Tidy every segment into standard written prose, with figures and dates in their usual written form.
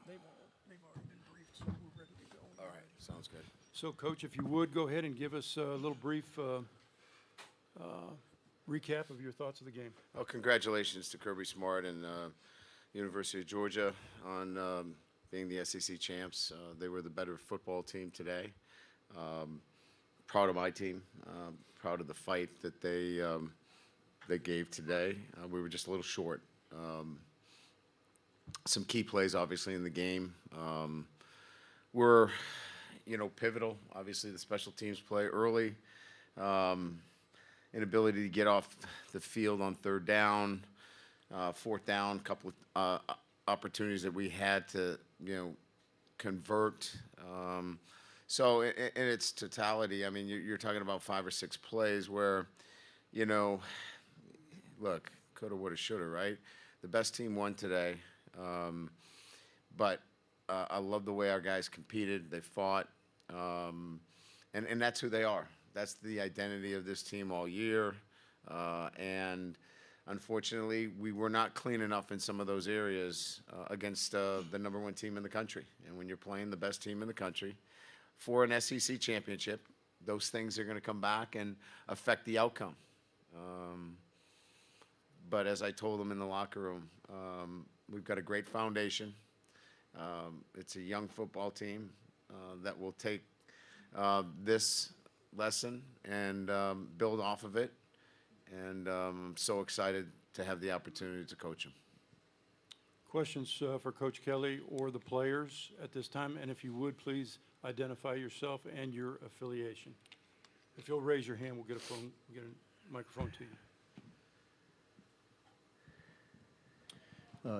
They've already been briefed, so we're ready to go. All right, sounds good. So, Coach, if you would, go ahead and give us a little brief recap of your thoughts of the game. Well, congratulations to Kirby Smart and University of Georgia on being the SEC champs. They were the better football team today. Proud of my team. Proud of the fight that they gave today. We were just a little short. Some key plays, obviously, in the game were, pivotal. Obviously, the special teams play early. Inability to get off the field on third down, fourth down, a couple of opportunities that we had to, convert. So in its totality, I mean, you're talking about 5 or 6 plays where, look, coulda, woulda, shoulda, right? The best team won today, but I love the way our guys competed. They fought, and that's who they are. That's the identity of this team all year, and unfortunately, we were not clean enough in some of those areas against the #1 team in the country. And when you're playing the best team in the country for an SEC championship, those things are going to come back and affect the outcome. But as I told them in the locker room, we've got a great foundation. It's a young football team that will take this lesson and build off of it. And I'm so excited to have the opportunity to coach them. Questions for Coach Kelly or the players at this time? And if you would, please identify yourself and your affiliation. If you'll raise your hand, we'll get a microphone to you.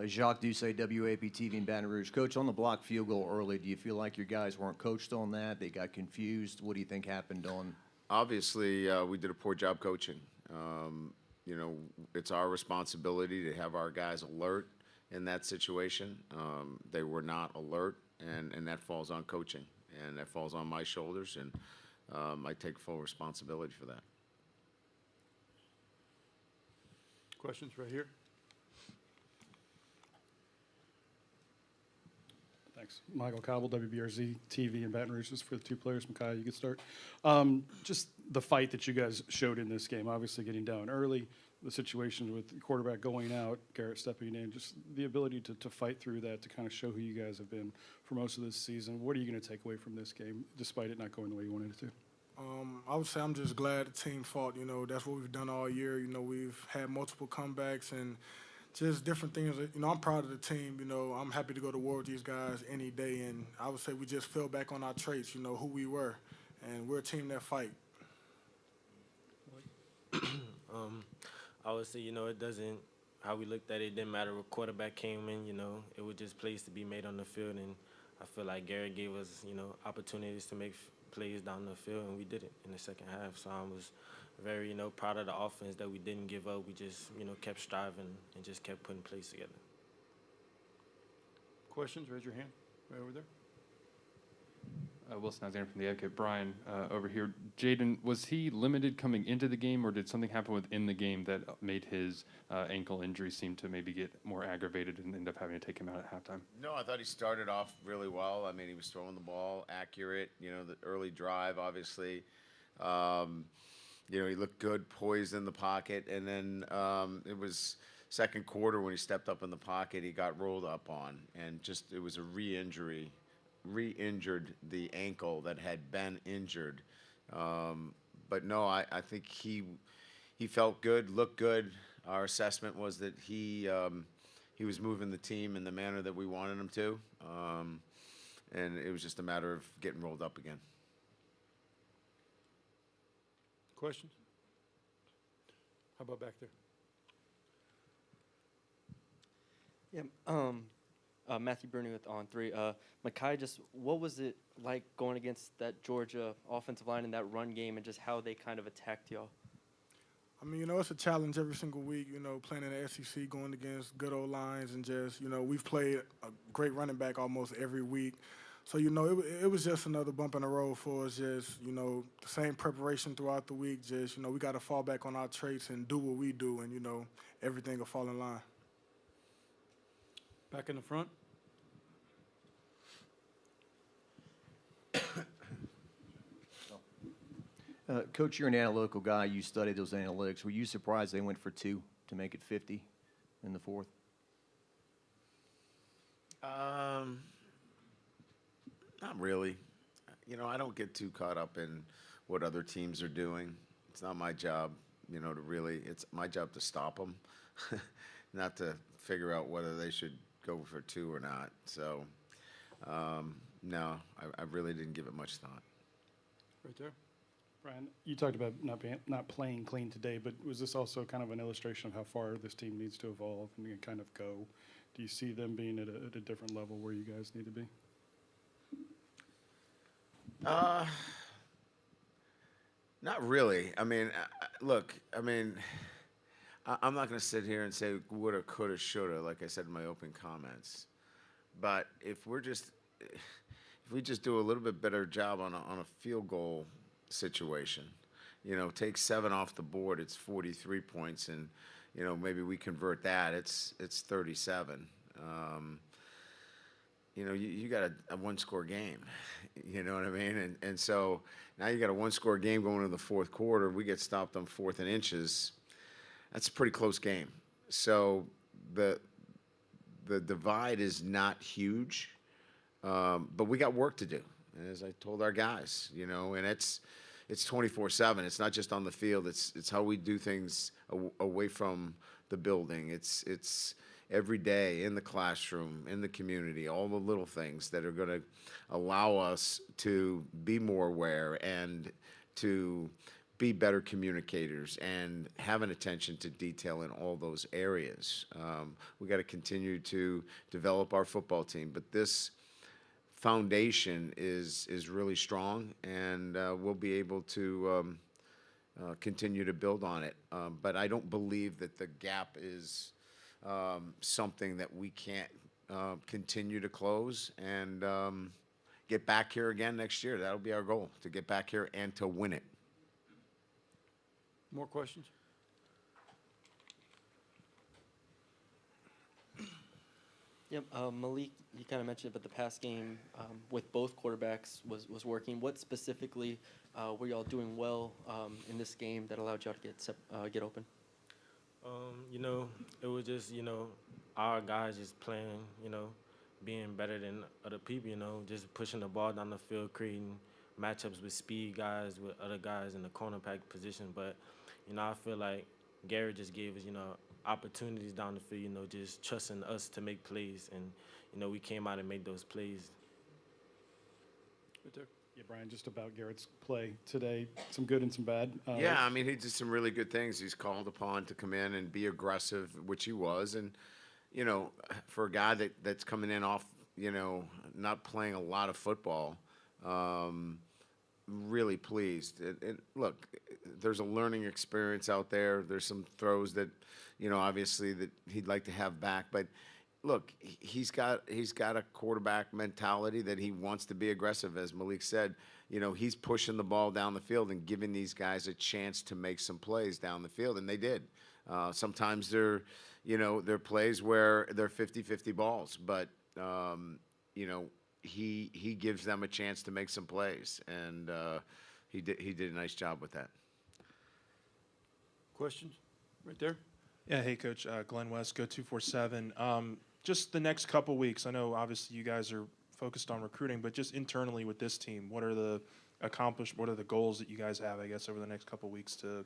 Jacques Doucet, WAP-TV in Baton Rouge. Coach, on the block field goal early, do you feel like your guys weren't coached on that? They got confused? What do you think happened on? Obviously, we did a poor job coaching. It's our responsibility to have our guys alert in that situation. They were not alert, and that falls on coaching, and that falls on my shoulders, and I take full responsibility for that. Questions right here? Thanks. Michael Cobble, WBRZ TV in Baton Rouge. Just for the 2 players, Micaiah, you could start. Just the fight that you guys showed in this game, obviously getting down early, the situation with the quarterback going out, Garrett stepping in, just the ability to fight through that, to kind of show who you guys have been for most of this season. What are you going to take away from this game, despite it not going the way you wanted it to? I would say I'm just glad the team fought. That's what we've done all year. We've had multiple comebacks and just different things. I'm proud of the team. I'm happy to go to war with these guys any day. And I would say we just fell back on our traits, who we were. And we're a team that fight. I would say, it doesn't, how we looked at it, didn't matter what quarterback came in, it was just plays to be made on the field. And I feel like Garrett gave us, opportunities to make plays down the field, and we did it in the second half. So I was very, proud of the offense that we didn't give up. We just, kept striving and just kept putting plays together. Questions? Raise your hand. Right over there. Wilson Alexander from The Advocate. Brian, over here. Jaden, was he limited coming into the game, or did something happen within the game that made his ankle injury seem to maybe get more aggravated and end up having to take him out at halftime? No, I thought he started off really well. I mean, he was throwing the ball accurate, the early drive, obviously. He looked good, poised in the pocket. And then it was second quarter when he stepped up in the pocket, he got rolled up on. And just it was a re-injured the ankle that had been injured. But no, I think he felt good, looked good. Our assessment was that he was moving the team in the manner that we wanted him to. And it was just a matter of getting rolled up again. Questions? How about back there? Yeah, Matthew Burney with On 3. Micaiah, just what was it like going against that Georgia offensive line in that run game, and just how they kind of attacked y'all? I mean, it's a challenge every single week, playing in the SEC, going against good old lines, and just, we've played a great running back almost every week. So, it was just another bump in the road for us, just, the same preparation throughout the week, just, we got to fall back on our traits and do what we do, and, everything will fall in line. Back in the front. Coach, you're an analytical guy. You studied those analytics. Were you surprised they went for 2 to make it 50 in the fourth? Not really. You know, I don't get too caught up in what other teams are doing. It's not my job, you know, to really, it's my job to stop them, not to figure out whether they should go for 2 or not. So, no, I really didn't give it much thought. Right there. Brian, you talked about not playing clean today, but was this also kind of an illustration of how far this team needs to evolve and kind of go? Do you see them being at a different level where you guys need to be? Not really. I mean, look, I mean, I'm not going to sit here and say woulda, coulda, shoulda, like I said in my opening comments. But if we just do a little bit better job on a field goal situation, you know, take 7 off the board, it's 43 points, and you know maybe we convert that, it's 37. You know, you got a 1-score game. You know what I mean? And so now you got a 1-score game going into the fourth quarter. We get stopped on 4th and inches. That's a pretty close game. So the divide is not huge, but we got work to do, as I told our guys. You know, and it's 24/7. It's not just on the field. It's how we do things away from the building. It's every day in the classroom, in the community, all the little things that are going to allow us to be more aware and to be better communicators and have an attention to detail in all those areas. We got to continue to develop our football team, but this foundation is really strong, and we'll be able to continue to build on it. But I don't believe that the gap is something that we can't continue to close and get back here again next year. That'll be our goal, to get back here and to win it. More questions? Yep, Malik, you kind of mentioned it, but the pass game with both quarterbacks was working. What specifically were y'all doing well in this game that allowed y'all to get open? You know, it was just, you know, our guys just playing, you know, being better than other people, you know, just pushing the ball down the field, creating matchups with speed guys, with other guys in the cornerback position. But, you know, I feel like Garrett just gave us, you know, opportunities down the field, you know, just trusting us to make plays. And, you know, we came out and made those plays. Right there. Yeah, Brian, just about Garrett's play today, some good and some bad. Yeah, I mean, he did some really good things. He's called upon to come in and be aggressive, which he was. And, you know, for a guy that's coming in off, you know, not playing a lot of football, really pleased. And look, there's a learning experience out there. There's some throws that, you know, obviously that he'd like to have back. But, look, he's got a quarterback mentality that he wants to be aggressive. As Malik said, you know, he's pushing the ball down the field and giving these guys a chance to make some plays down the field, and they did. Sometimes they're plays where they're 50-50 balls, but, you know, he gives them a chance to make some plays, and he did a nice job with that. Questions? Right there. Yeah, hey, Coach. Glenn West, Go247. Just the next couple weeks, I know obviously you guys are focused on recruiting, but just internally with this team, what are the goals that you guys have, I guess, over the next couple weeks to,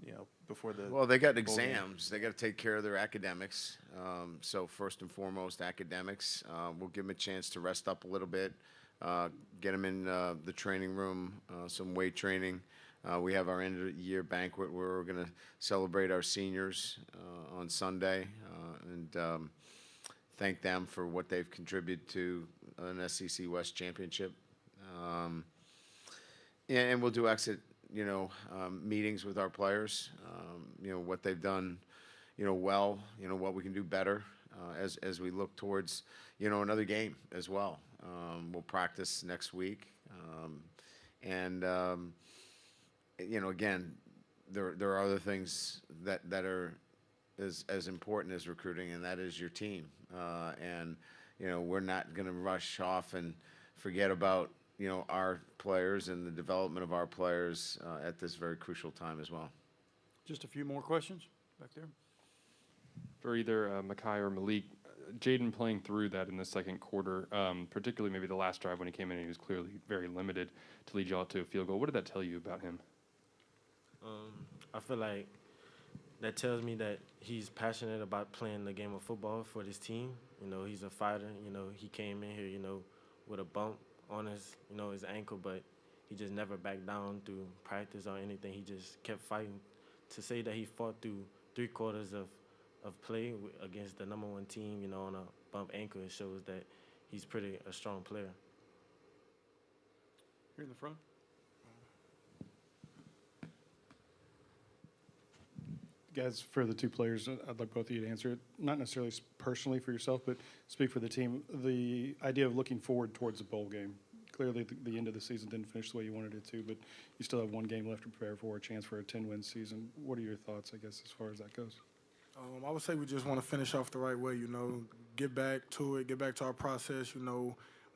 you know, before the Well, they got bowl game? exams. They got to take care of their academics. So first and foremost, academics. We'll give them a chance to rest up a little bit, get them in the training room, some weight training. We have our end of the year banquet where we're going to celebrate our seniors on Sunday and thank them for what they've contributed to an SEC West championship. And we'll do exit, you know, meetings with our players, you know, what they've done, you know, well, you know, what we can do better as we look towards, you know, another game as well. We'll practice next week. You know, again, there are other things that are as important as recruiting, and that is your team. And, you know, we're not going to rush off and forget about, our players and the development of our players at this very crucial time as well. Just a few more questions back there. For either Makai or Malik, Jaden playing through that in the second quarter, particularly maybe the last drive when he came in, he was clearly very limited to lead you all to a field goal. What did that tell you about him? I feel like that tells me that he's passionate about playing the game of football for this team. He's a fighter. He came in here, with a bump on his ankle, but he just never backed down through practice or anything. He just kept fighting. To say that he fought through 3 quarters of play against the number 1 team, on a bump ankle, it shows that he's pretty a strong player. Here in the front. Guys, for the 2 players, I'd like both of you to answer it. Not necessarily personally for yourself, but speak for the team. The idea of looking forward towards a bowl game. Clearly, the end of the season didn't finish the way you wanted it to, but you still have 1 game left to prepare for, a chance for a 10-win season. What are your thoughts, I guess, as far as that goes? I would say we just want to finish off the right way, get back to it, get back to our process,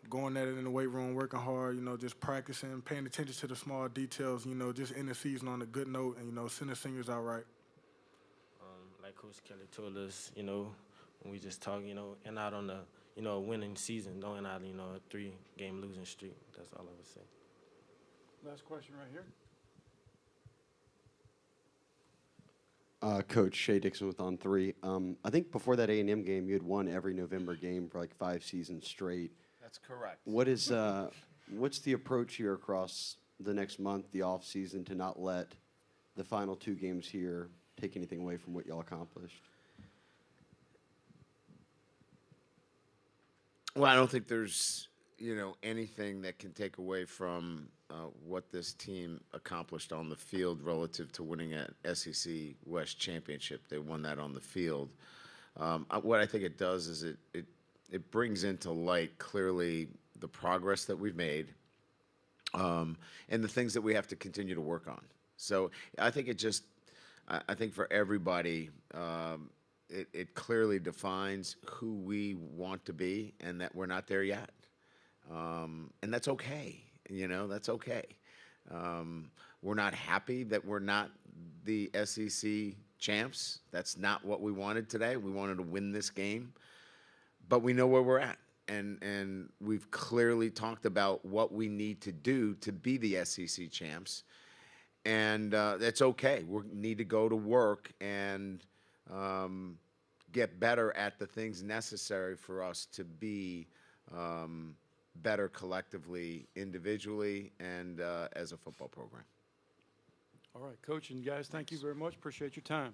going at it in the weight room, working hard, just practicing, paying attention to the small details, just end the season on a good note and, send the seniors out right. Like Coach Kelly told us, when we just talk, and out on a winning season, don't end out, a 3-game losing streak. That's all I would say. Last question right here. Coach Shea Dixon with On 3. I think before that A&M game, you had won every November game for like 5 seasons straight. That's correct. What's the approach here across the next month, the off season, to not let the final 2 games here take anything away from what y'all accomplished? Well, I don't think there's, anything that can take away from what this team accomplished on the field relative to winning an SEC West championship. They won that on the field. What I think it does is it brings into light clearly the progress that we've made and the things that we have to continue to work on. So I think I think for everybody, it clearly defines who we want to be and that we're not there yet. And that's okay. That's okay. We're not happy that we're not the SEC champs. That's not what we wanted today. We wanted to win this game. But we know where we're at. And we've clearly talked about what we need to do to be the SEC champs. And that's okay. We need to go to work and get better at the things necessary for us to be better collectively, individually, and as a football program. All right, Coach and guys, thank you very much. Appreciate your time.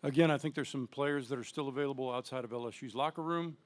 Again, I think there's some players that are still available outside of LSU's locker room.